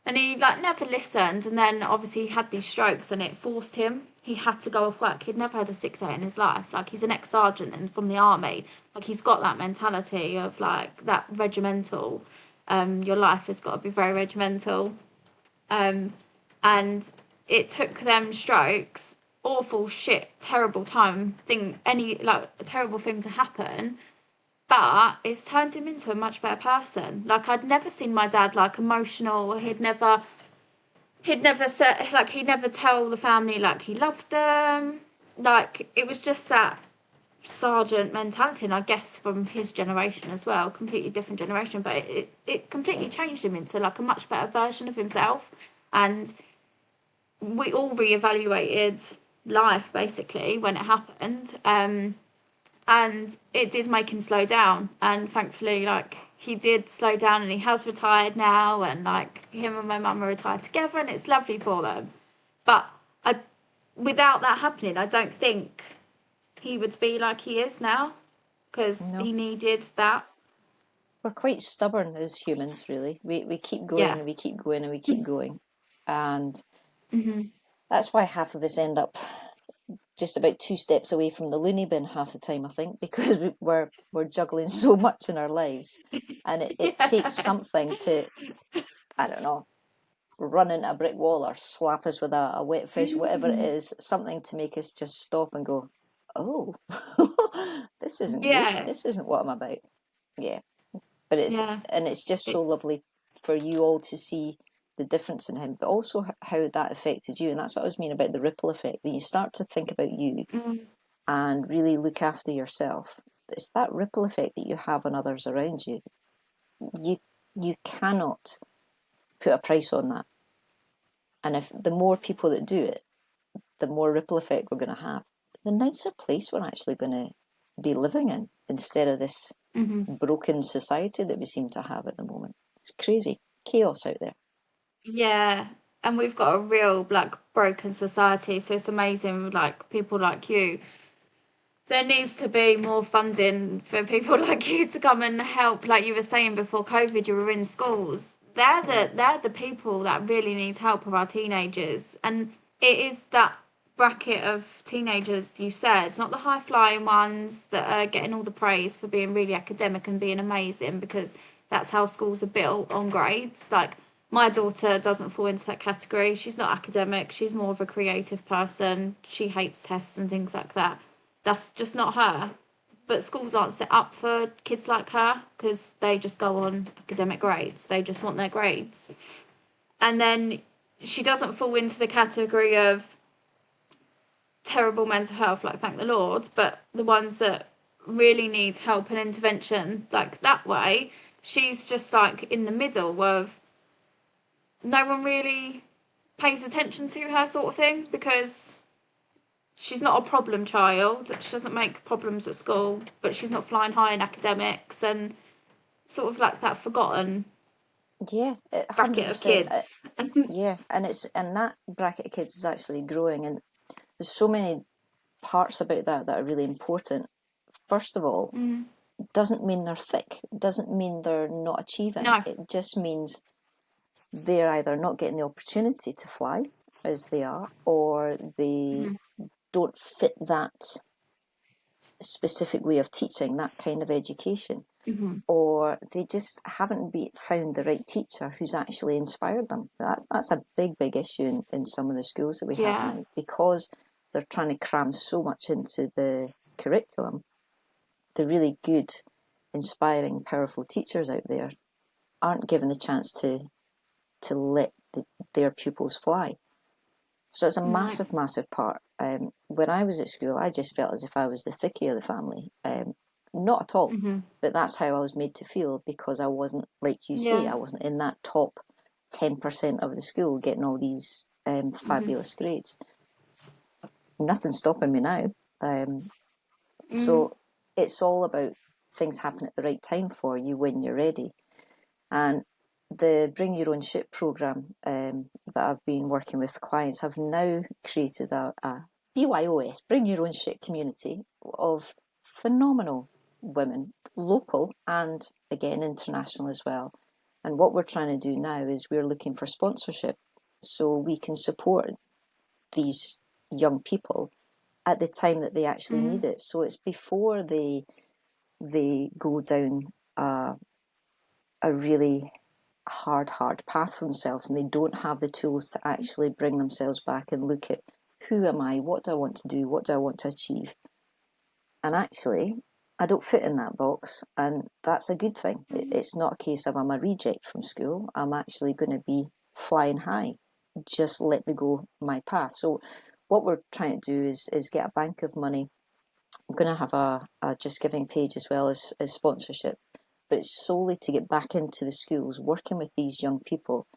And he like never listened, and then obviously he had these strokes, and it forced him. He had to go off work. He'd never had a sick day in his life. Like, he's an ex-sergeant and from the army. Like, he's got that mentality of like that regimental. Your life has got to be very regimental. And it took them strokes, awful shit, terrible a terrible thing to happen, but it's turned him into a much better person. Like, I'd never seen my dad like emotional. He'd never said, like, he'd never tell the family like he loved them. Like, it was just that sergeant mentality, and I guess from his generation as well, completely different generation, but it completely changed him into like a much better version of himself. And we all reevaluated life basically when it happened. And it did make him slow down, and thankfully, like, he did slow down, and he has retired now, and like him and my mum are retired together, and it's lovely for them. But without that happening, I don't think he would be like he is now, because he needed that. We're quite stubborn as humans, really. We keep going and we keep going and we keep going, and that's why half of us end up just about 2 steps away from the loony bin half the time, I think, because we're juggling so much in our lives, and it takes something to, I don't know, run into a brick wall or slap us with a wet fish, whatever it is, something to make us just stop and go, oh, this isn't good. This isn't what I'm about. Yeah, but it's just so lovely for you all to see the difference in him, but also how that affected you. And that's what I was meaning about the ripple effect. When you start to think about you and really look after yourself, it's that ripple effect that you have on others around you. You cannot put a price on that. And if the more people that do it, the more ripple effect we're going to have. The nicer place we're actually going to be living in, instead of this broken society that we seem to have at the moment. It's crazy. Chaos out there. Yeah, and we've got a real like broken society, so it's amazing, like, people like you. There needs to be more funding for people like you to come and help. Like you were saying, before COVID, you were in schools. They're the people that really need help, are our teenagers. And it is that bracket of teenagers you said. It's not the high flying ones that are getting all the praise for being really academic and being amazing, because that's how schools are built, on grades. Like, my daughter doesn't fall into that category. She's not academic. She's more of a creative person. She hates tests and things like that. That's just not her. But schools aren't set up for kids like her, because they just go on academic grades. They just want their grades. And then she doesn't fall into the category of terrible mental health, like thank the Lord, but the ones that really need help and intervention, like that way, she's just like in the middle of no one really pays attention to her, sort of thing, because she's not a problem child. She doesn't make problems at school, but she's not flying high in academics, and sort of like that forgotten Yeah, bracket of 100%. kids. Yeah, and that bracket of kids is actually growing, and there's so many parts about that are really important. First of all, it doesn't mean they're thick. It doesn't mean they're not achieving. No. It just means they're either not getting the opportunity to fly as they are, or they don't fit that specific way of teaching, that kind of education. Or they just haven't found the right teacher who's actually inspired them. That's a big issue in some of the schools that we have now, because they're trying to cram so much into the curriculum. The really good, inspiring, powerful teachers out there aren't given the chance to let their pupils fly. So it's a massive part. When I was at school, I just felt as if I was the thickie of the family. Not at all, but that's how I was made to feel, because I wasn't, like you say, I wasn't in that top 10% of the school getting all these fabulous grades. Nothing's stopping me now. So it's all about things happening at the right time for you when you're ready. And the Bring Your Own Ship programme that I've been working with clients have now created a BYOS, Bring Your Own Ship community of phenomenal women, local and again international as well. And what we're trying to do now is we're looking for sponsorship so we can support these young people at the time that they actually need it. So it's before they go down a really hard path for themselves, and they don't have the tools to actually bring themselves back and look at, who am I, what do I want to do, what do I want to achieve, and actually I don't fit in that box, and that's a good thing. It's not a case of I'm a reject from school. I'm actually going to be flying high. Just let me go my path. So what we're trying to do is get a bank of money. I'm going to have a Just Giving page as well as sponsorship, but it's solely to get back into the schools, working with these young people,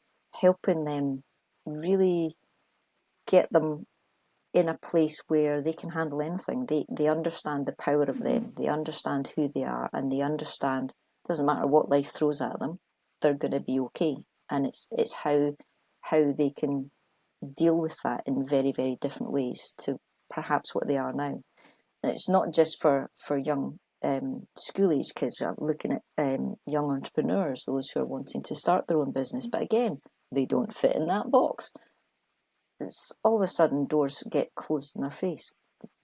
helping them really get them in a place where they can handle anything. They understand the power of them, they understand who they are, and they understand it doesn't matter what life throws at them, they're going to be okay. And it's how they can deal with that in very, very different ways to perhaps what they are now. And it's not just for young school age kids. I'm looking at young entrepreneurs, those who are wanting to start their own business, but again, they don't fit in that box. It's all of a sudden doors get closed in their face.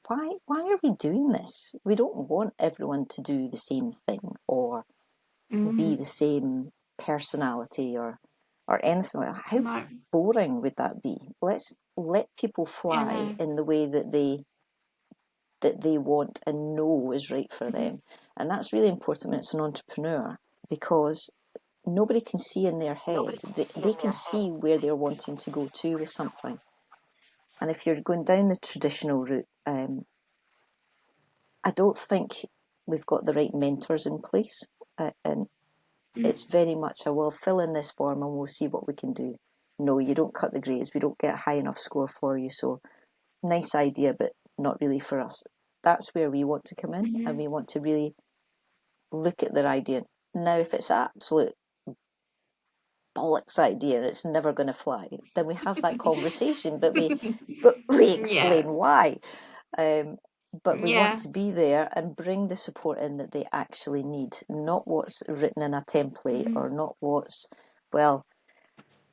Why are we doing this? We don't want everyone to do the same thing or be the same personality or anything like that. How boring would that be? Let's let people fly in the way that they want and know is right for them. And that's really important when it's an entrepreneur, because nobody can see in their head. They can see where they're wanting to go to with something. And if you're going down the traditional route, I don't think we've got the right mentors in place. And it's very much we'll fill in this form and we'll see what we can do. No, you don't cut the grades. We don't get a high enough score for you. So nice idea, but not really for us. That's where we want to come in, and we want to really look at their idea. Now, if it's absolute bollocks idea and it's never going to fly, then we have that conversation, but we explain why. But we want to be there and bring the support in that they actually need, not what's written in a template or not what's, well,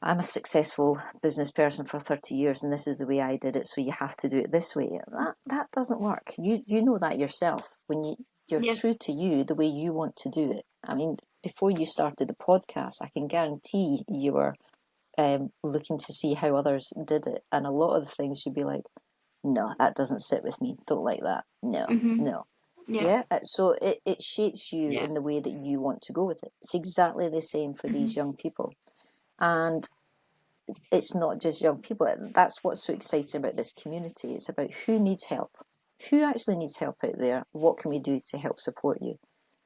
I'm a successful business person for 30 years and this is the way I did it, so you have to do it this way. That doesn't work. You know that yourself. When you're true to you, the way you want to do it. I mean, before you started the podcast, I can guarantee you were looking to see how others did it. And a lot of the things you'd be like, no, that doesn't sit with me. Don't like that. No, no. Yeah. So it shapes you in the way that you want to go with it. It's exactly the same for these young people. And it's not just young people. That's what's so exciting about this community. It's about who needs help. Who actually needs help out there? What can we do to help support you?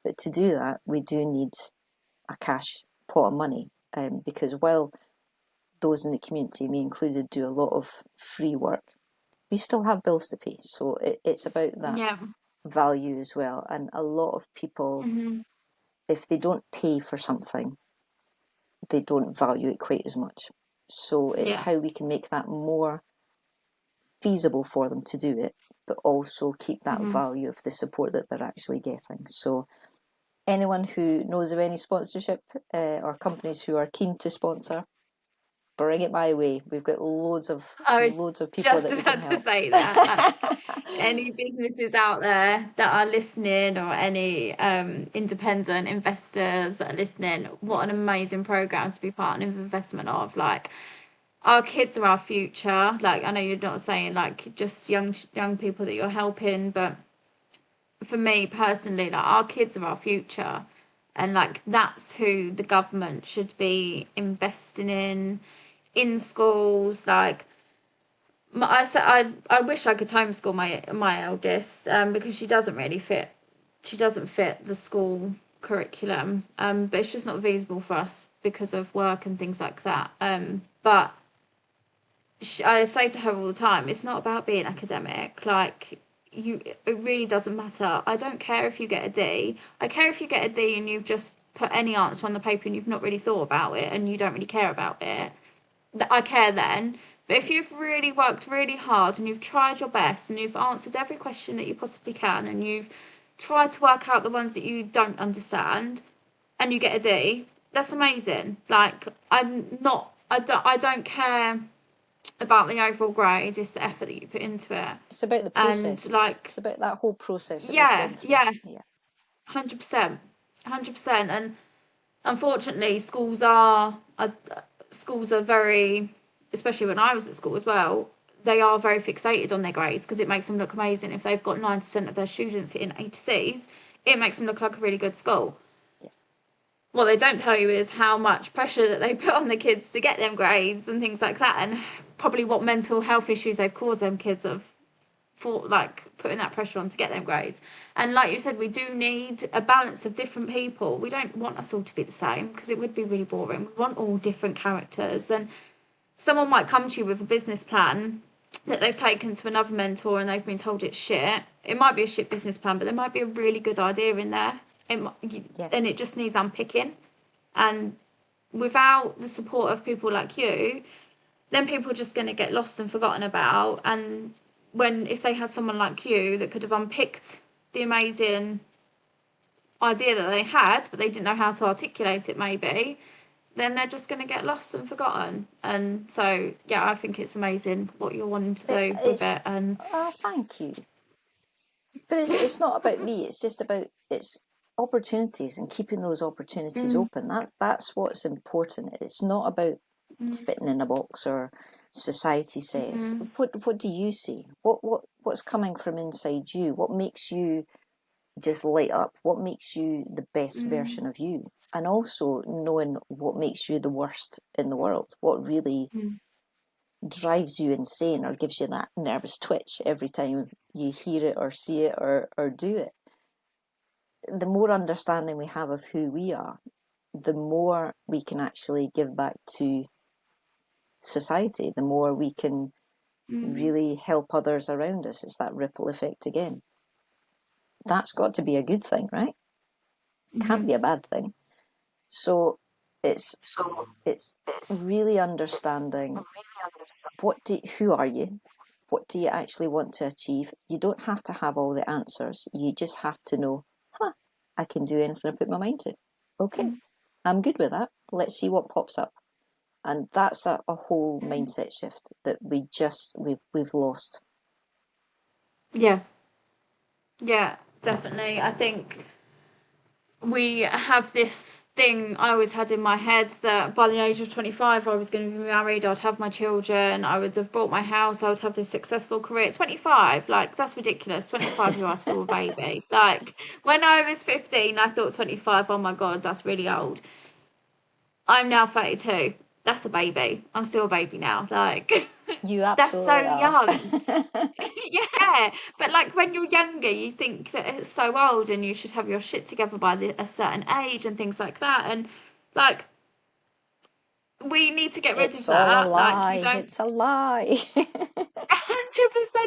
But to do that, we do need a cash pot of money, because while those in the community, me included, do a lot of free work, we still have bills to pay. So it's about that Yeah. value as well. And a lot of people, Mm-hmm. if they don't pay for something, they don't value it quite as much. So it's Yeah. how we can make that more feasible for them to do it, but also keep that Mm-hmm. value of the support that they're actually getting. So anyone who knows of any sponsorship or companies who are keen to sponsor, bring it my way. We've got loads of I was people just that we can about to help. say that. Like, any businesses out there that are listening, or any independent investors that are listening, what an amazing program to be part of investment of. Like, our kids are our future. Like, I know you're not saying like just young people that you're helping, but for me personally, like, our kids are our future, and like that's who the government should be investing in schools. Like, I wish I could homeschool my eldest, because she doesn't really fit. She doesn't fit the school curriculum, but it's just not feasible for us because of work and things like that. But I say to her all the time, it's not about being academic. Like, it really doesn't matter. I don't care if you get a D. I care if you get a D and you've just put any answer on the paper and you've not really thought about it and you don't really care about it. I care then. But if you've really worked really hard and you've tried your best and you've answered every question that you possibly can and you've tried to work out the ones that you don't understand and you get a D, that's amazing. Like, I don't care about the overall grade. It's the effort that you put into it. It's about the And process. like, It's about that whole process that they've yeah, gone through. yeah, Yeah. 100%, 100%. And unfortunately, schools are very, especially when I was at school as well, they are very fixated on their grades because it makes them look amazing. If they've got 90% of their students hitting 80Cs, it makes them look like a really good school. Yeah. What they don't tell you is how much pressure that they put on the kids to get them grades and things like that, and probably what mental health issues they've caused them kids of, for like putting that pressure on to get them grades. And like you said, we do need a balance of different people. We don't want us all to be the same because it would be really boring. We want all different characters. And someone might come to you with a business plan that they've taken to another mentor and they've been told it's shit. It might be a shit business plan, but there might be a really good idea in there. Yeah. And it just needs unpicking. And without the support of people like you, then people are just going to get lost and forgotten about. And if they had someone like you that could have unpicked the amazing idea that they had, but they didn't know how to articulate it, maybe, then they're just going to get lost and forgotten. And so, yeah, I think it's amazing what you're wanting to do with It's it. And thank you. But it's not about me. It's just about it's opportunities and keeping those opportunities open. That's what's important. It's not about fitting in a box or society says. What do you see? What's coming from inside you? What makes you just light up? What makes you the best version of you? And also knowing what makes you the worst in the world. What really drives you insane or gives you that nervous twitch every time you hear it or see it or do it. The more understanding we have of who we are, the more we can actually give back to society, the more we can really help others around us. It's that ripple effect again. That's got to be a good thing, right? Can't be a bad thing. So it's really understanding who are you? What do you actually want to achieve? You don't have to have all the answers. You just have to know, I can do anything I put my mind to. Okay, I'm good with that. Let's see what pops up. And that's a whole mindset shift that we've lost. yeah, yeah, definitely. I think we have this thing I always had in my head that by the age of 25 I was going to be married, I'd have my children, I would have bought my house, I would have this successful career. 25, like, that's ridiculous. 25, you are still a baby. Like, when I was 15 I thought 25, oh my god, that's really old. I'm now 32 that's a baby. I'm still a baby now. Like, You that's so absolutely are. young. Yeah, but like when you're younger, you think that it's so old and you should have your shit together by a certain age and things like that. And like, we need to get rid of It's all a that. Like, you lie. don't. It's a lie. 100%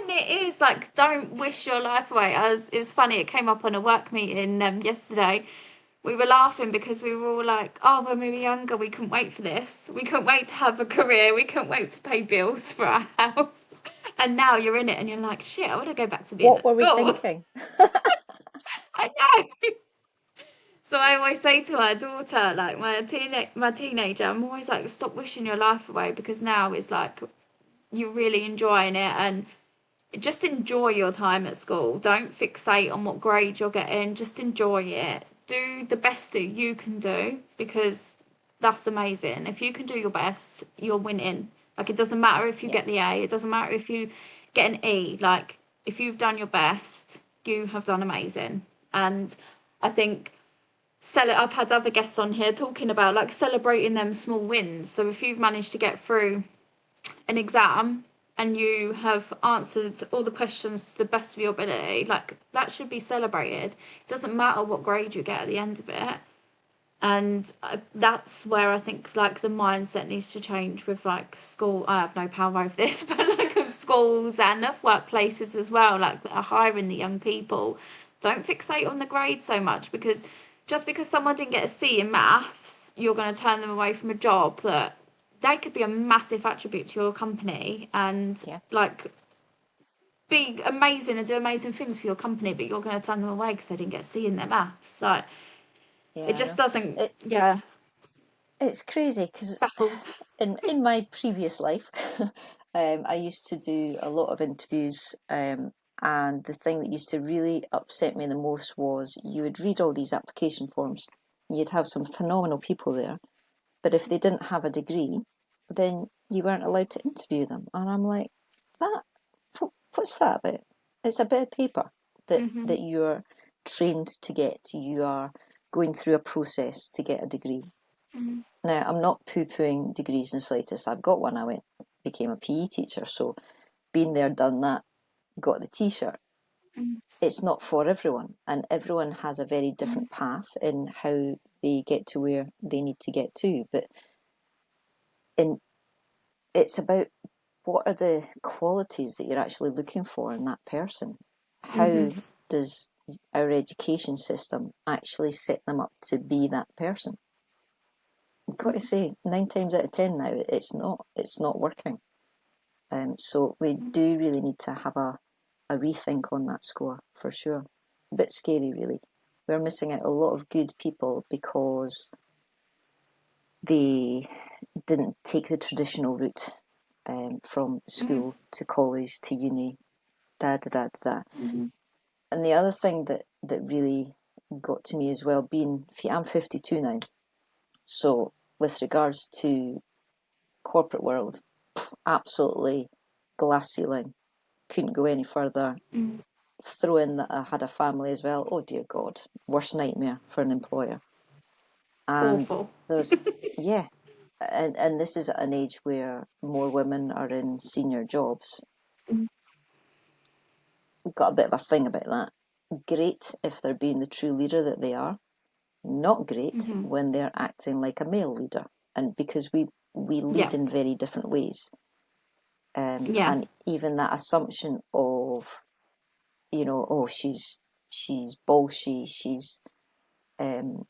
it is. Like, don't wish your life away. It was funny, it came up on a work meeting yesterday. We were laughing because we were all like, oh, when we were younger, we couldn't wait for this. We couldn't wait to have a career. We couldn't wait to pay bills for our house. And now you're in it and you're like, shit, I want to go back to being What at were we school. thinking? I know. So I always say to our daughter, like my teenager, I'm always like, stop wishing your life away, because now it's like you're really enjoying it, and just enjoy your time at school. Don't fixate on what grade you're getting. Just enjoy it. Do the best that you can do, because that's amazing. If you can do your best, you're winning. Like, it doesn't matter if you Yeah. get the A, it doesn't matter if you get an E. Like, if you've done your best, you have done amazing. And I think I've had other guests on here talking about like celebrating them small wins. So if you've managed to get through an exam and you have answered all the questions to the best of your ability, like, that should be celebrated. It doesn't matter what grade you get at the end of it. And that's where I think like the mindset needs to change with like school. I have no power over this, but like of schools and of workplaces as well, like that are hiring the young people. Don't fixate on the grade so much, because just because someone didn't get a C in maths, you're going to turn them away from a job that they could be a massive attribute to your company and Yeah. like be amazing and do amazing things for your company, but you're going to turn them away because they didn't get a C in their maths. Like, Yeah, it I just know. doesn't. It Yeah, it's crazy because baffles. in my previous life, I used to do a lot of interviews, and the thing that used to really upset me the most was you would read all these application forms, and you'd have some phenomenal people there, but if they didn't have a degree, then you weren't allowed to interview them, and I'm like, that what's that about? It's a bit of paper Hmm. that you're trained to get. You are going through a process to get a degree. Hmm. Now, I'm not poo-pooing degrees in the slightest. I've got one. Became a PE teacher, so been there, done that, got the T-shirt. Hmm. It's not for everyone, and everyone has a very different path in how they get to where they need to get to. But in it's about what are the qualities that you're actually looking for in that person. Hmm. How does our education system actually set them up to be that person? I've got to say, 9 times out of 10 now, it's not working. So we do really need to have a rethink on that score for sure. A bit scary, really. We're missing out a lot of good people because they didn't take the traditional route, from Hmm. school to college to uni, da da da da da. Hmm. And the other thing that really got to me as well, I'm 52 now, so with regards to corporate world, absolutely glass ceiling. Couldn't go any further. Hmm. Throw in that I had a family as well. Oh dear God, worst nightmare for an employer. And Awful. there's, yeah, and this is at an age where more women are in senior jobs. Hmm. We've got a bit of a thing about that. Great if they're being the true leader that they are. Not great Hmm. when they're acting like a male leader. And because we Yeah. lead in very different ways. Yeah. And even that assumption of, oh, she's bolshy, um,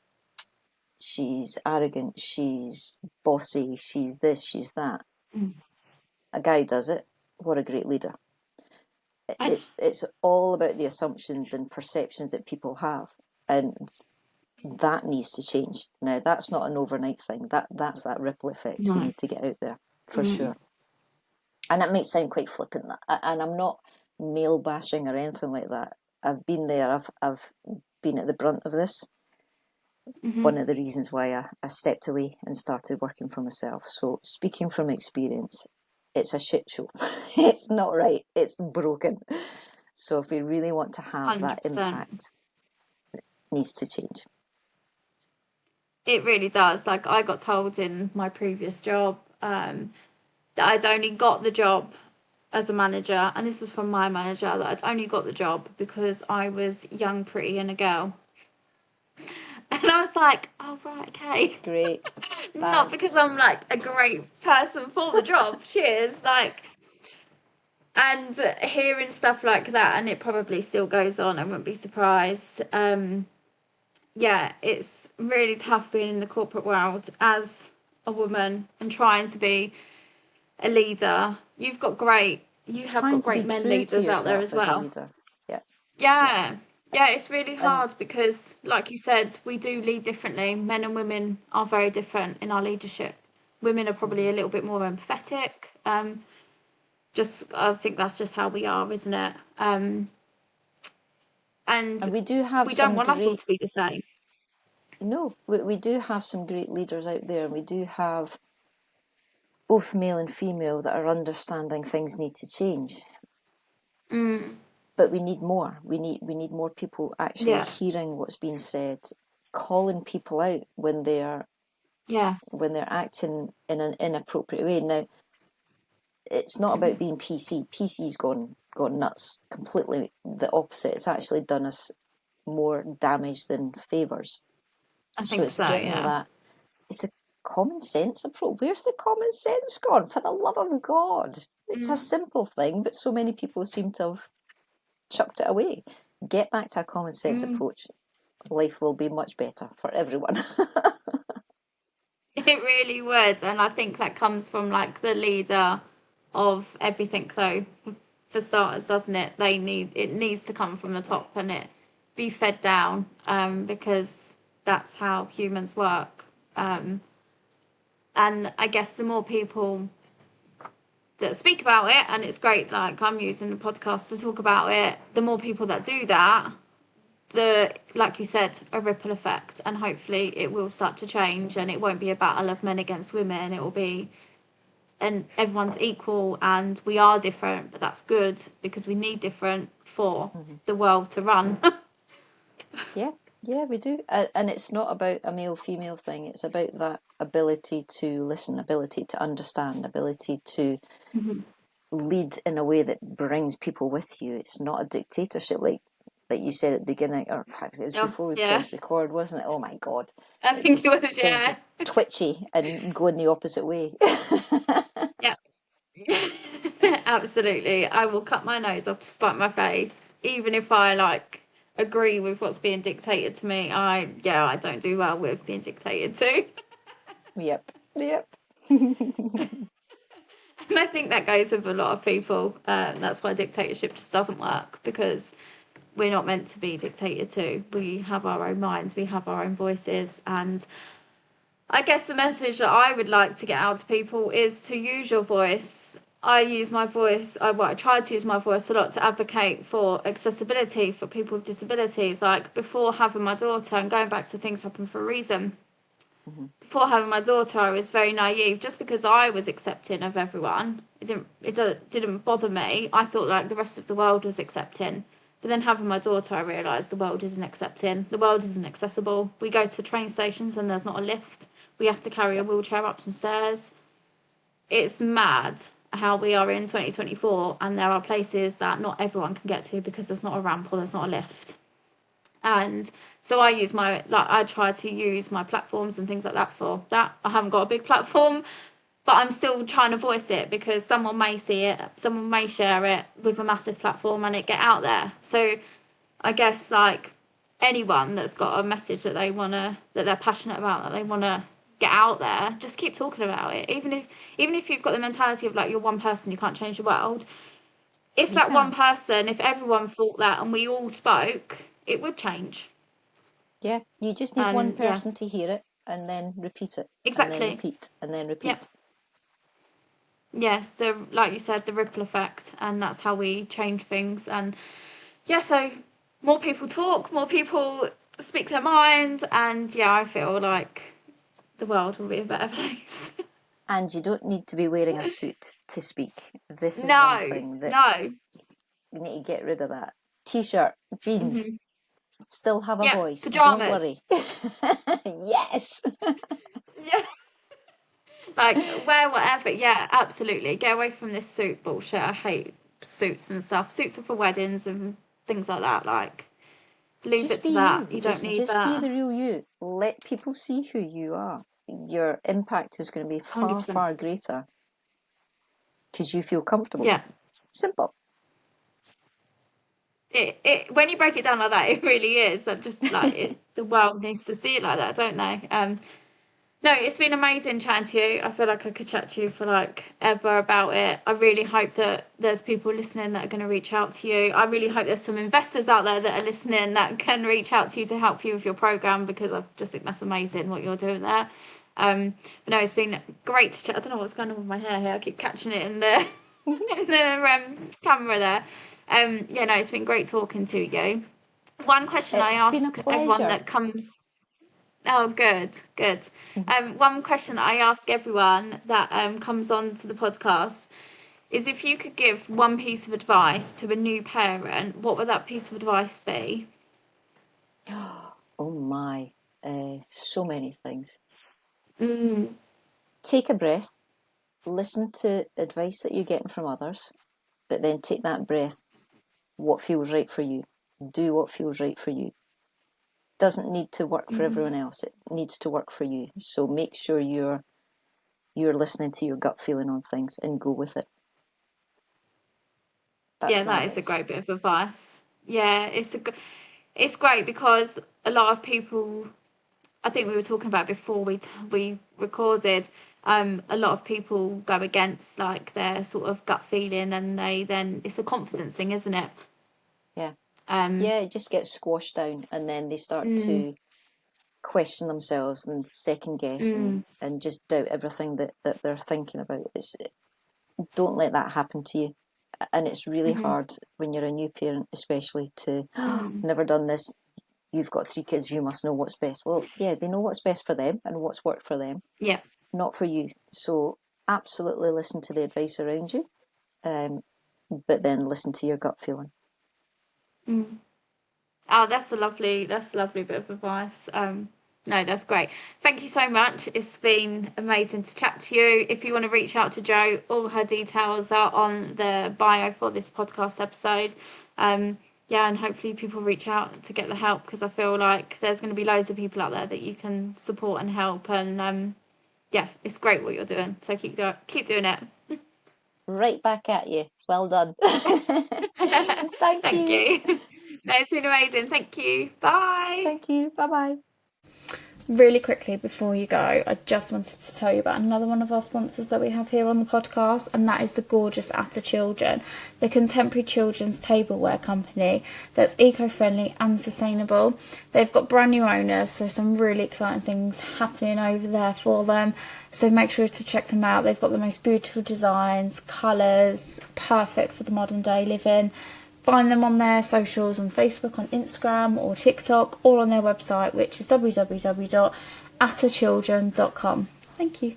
she's arrogant, she's bossy, she's this, she's that. Mm. A guy does it. What a great leader! I, It's all about the assumptions and perceptions that people have, and that needs to change. Now, that's not an overnight thing. That's that ripple effect we no. need to get out there for Mm. sure. And it might sound quite flippant, and I'm not male bashing or anything like that. I've been there. I've been at the brunt of this. Hmm. One of the reasons why I stepped away and started working for myself. So speaking from experience, it's a shit show. It's not right. It's broken. So if we really want to have that 100%. impact, it needs to change. It really does. Like, I got told in my previous job that I'd only got the job as a manager, and this was from my manager, that I'd only got the job because I was young, pretty, and a girl. And I was like, oh, right, okay. Great. Not because I'm like a great person for the job. Cheers. Like, and hearing stuff like that, and it probably still goes on, I wouldn't be surprised. Yeah, it's really tough being in the corporate world as a woman and trying to be a leader. You have Trying got to be great men true to leaders out there yourself as as a well. leader. Yeah. Yeah. Yeah, it's really And hard because, like you said, we do lead differently. Men and women are very different in our leadership. Women are probably a little bit more empathetic. I think that's just how we are, isn't it? And we do have we don't some want us all great, to be the same. no, we do have some great leaders out there, and we do have both male and female that are understanding things need to change. But we need more. We need more people actually Yeah. hearing what's being said, calling people out when they're Yeah. acting in an inappropriate way. Now, it's not about being PC. PC's gone nuts. Completely the opposite. It's actually done us more damage than favours. I So think it's so, getting yeah. that. It's the common sense approach. Where's the common sense gone? For the love of God! It's a simple thing, but so many people seem to have chucked it away. Get back to a common sense approach. Life will be much better for everyone. It really would, and I think that comes from like the leader of everything, though. For starters, doesn't it? It needs to come from the top and it be fed down, because that's how humans work. And I guess the more people that speak about it, and it's great, like I'm using the podcast to talk about it, the more people that do that, like you said, a ripple effect, and hopefully it will start to change, and it won't be a battle of men against women. It will be, and everyone's equal, and we are different, but that's good because we need different for the world to run. Yeah, we do. And it's not about a male female thing. It's about that ability to listen, ability to understand, ability to lead in a way that brings people with you. It's not a dictatorship like you said at the beginning, or in fact, it was before we pressed record, wasn't it? Oh my God. I think it was, sends yeah. you twitchy and going the opposite way. Yeah. Absolutely. I will cut my nose off to spite my face, even if I like agree with what's being dictated to me. I don't do well with being dictated to. Yep. And I think that goes with a lot of people. That's why dictatorship just doesn't work, because we're not meant to be dictated to. We have our own minds, we have our own voices, and I guess the message that I would like to get out to people is to use your voice. I use my voice, I try to use my voice a lot to advocate for accessibility for people with disabilities. Like, before having my daughter, and going back to things happen for a reason, before having my daughter, I was very naive. Just because I was accepting of everyone, it didn't bother me. I thought like the rest of the world was accepting. But then having my daughter, I realised the world isn't accepting. The world isn't accessible. We go to train stations and there's not a lift. We have to carry a wheelchair up some stairs. It's mad how we are in 2024, and there are places that not everyone can get to because there's not a ramp or there's not a lift. And so I try to use my platforms and things like that for that. I haven't got a big platform, but I'm still trying to voice it, because someone may see it, someone may share it with a massive platform and it get out there. So I guess like anyone that's got a message that they're passionate about, that they want to get out there, just keep talking about it. Even if you've got the mentality of like, you're one person, you can't change the world. If that one person, if everyone thought that and we all spoke, it would change. Yeah, you just need one person to hear it and then repeat it. Exactly. And then repeat and then repeat. Yep. Yes, like you said, the ripple effect, and that's how we change things. And yeah, so more people talk, more people speak their mind, and yeah, I feel like the world will be a better place. And you don't need to be wearing a suit to speak. This is one thing that No. you need to get rid of that. T-shirt, jeans, Still have a Yeah, voice. pajamas. Don't worry. Yes. Yeah. Like, wear whatever. Yeah, absolutely. Get away from this suit bullshit. I hate suits and stuff. Suits are for weddings and things like that. Like, leave Just it be to that. you. You don't need Just be that. the real you. Let people see who you are. Your impact is going to be far, 100%. far greater because you feel comfortable. Yeah. Simple. It when you break it down like that, it really is. That just like the world needs to see it like that, don't they? No, it's been amazing chatting to you. I feel like I could chat to you for like ever about it. I really hope that there's people listening that are going to reach out to you. I really hope there's some investors out there that are listening that can reach out to you to help you with your program, because I just think that's amazing what you're doing there. But no, it's been great to chat. I don't know what's going on with my hair here. I keep catching it in the in the camera there. Yeah, no, it's been great talking to you. One question I It's been a ask everyone pleasure. that comes. Oh, good, good. One question that I ask everyone that comes on to the podcast is, if you could give one piece of advice to a new parent, what would that piece of advice be? Oh my, so many things. Mm. Take a breath, listen to advice that you're getting from others, but then take that breath. What feels right for you? Do what feels right for you. Doesn't need to work for everyone else. It needs to work for you. So make sure you're listening to your gut feeling on things and go with it. That's Yeah, my that is a advice. great bit of advice. Yeah, it's great because a lot of people, I think we were talking about before we recorded, a lot of people go against like their sort of gut feeling, and it's a confidence thing, isn't it? Yeah. Um, Yeah, it just gets squashed down and then they start to question themselves and second guess and just doubt everything that they're thinking about. Don't let that happen to you. And it's really hard when you're a new parent, especially, to never done this. You've got 3 kids, you must know what's best. Well, yeah, they know what's best for them and what's worked for them, yeah. not for you. So absolutely listen to the advice around you, but then listen to your gut feeling. Oh, that's a lovely bit of advice. No, that's great. Thank you so much. It's been amazing to chat to you. If you want to reach out to Jo, all her details are on the bio for this podcast episode. Yeah, and hopefully people reach out to get the help, because I feel like there's going to be loads of people out there that you can support and help. And yeah, it's great what you're doing. So keep doing it. Right back at you. Well done. Thank Thank you. you. No, it's been amazing. Thank you. Bye. Thank you. Bye-bye. Really quickly before you go, I just wanted to tell you about another one of our sponsors that we have here on the podcast, and that is the gorgeous Atta Children, the contemporary children's tableware company that's eco-friendly and sustainable. They've got brand new owners, so some really exciting things happening over there for them. So make sure to check them out. They've got the most beautiful designs, colours, perfect for the modern day living. Find them on their socials on Facebook, on Instagram or TikTok, or on their website, which is www.attachildren.com. Thank you.